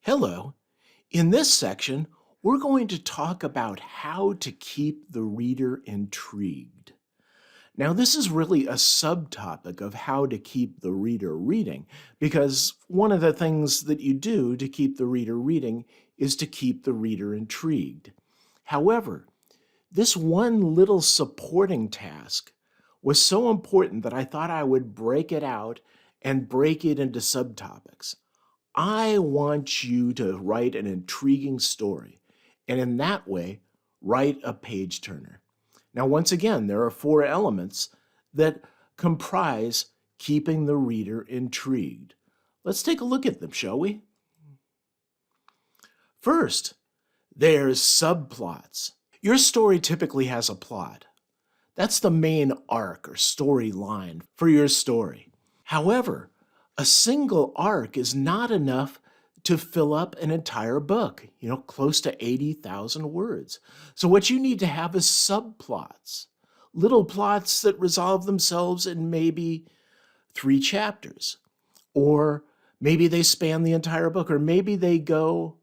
Hello. In this section, we're going to talk about how to keep the reader intrigued. Now, this is really a subtopic of how to keep the reader reading, because one of the things that you do to keep the reader reading is to keep the reader intrigued. However, this one little supporting task was so important that I thought I would break it out and break it into subtopics. I want you to write an intriguing story, and in that way, write a page turner. Now, once again, there are four elements that comprise keeping the reader intrigued. Let's take a look at them, shall we? First, there's subplots. Your story typically has a plot. That's the main arc or storyline for your story. However, a single arc is not enough to fill up an entire book, close to 80,000 words. So what you need to have is subplots, little plots that resolve themselves in maybe 3 chapters, or maybe they span the entire book, or maybe they go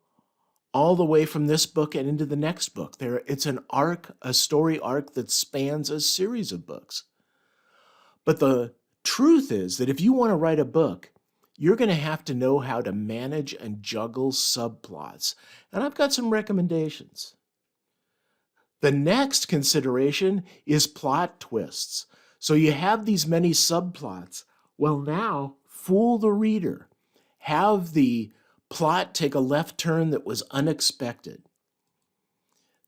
all the way from this book and into the next book. It's an arc, a story arc that spans a series of books. But the truth is that if you want to write a book, you're going to have to know how to manage and juggle subplots. And I've got some recommendations. The next consideration is plot twists. So you have these many subplots. Well, now fool the reader. Have the plot take a left turn that was unexpected.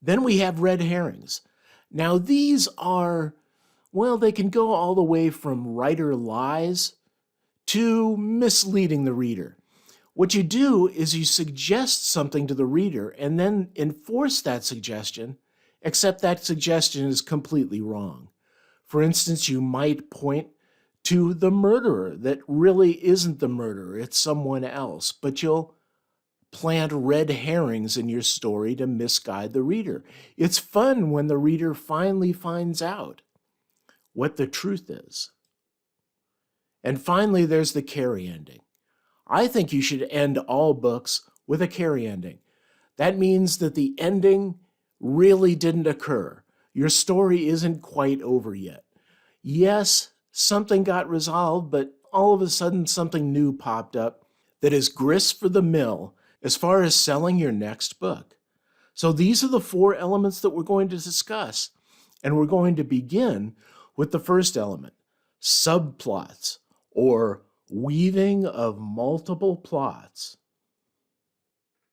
Then we have red herrings. Now these are, they can go all the way from writer lies to misleading the reader. What you do is you suggest something to the reader and then enforce that suggestion, except that suggestion is completely wrong. For instance, you might point to the murderer that really isn't the murderer, it's someone else, but you'll plant red herrings in your story to misguide the reader. It's fun when the reader finally finds out what the truth is. And finally, there's the carry ending. I think you should end all books with a carry ending. That means that the ending really didn't occur. Your story isn't quite over yet. Yes, something got resolved, but all of a sudden something new popped up that is grist for the mill as far as selling your next book. So these are the 4 elements that we're going to discuss. And we're going to begin with the first element, subplots, or weaving of multiple plots.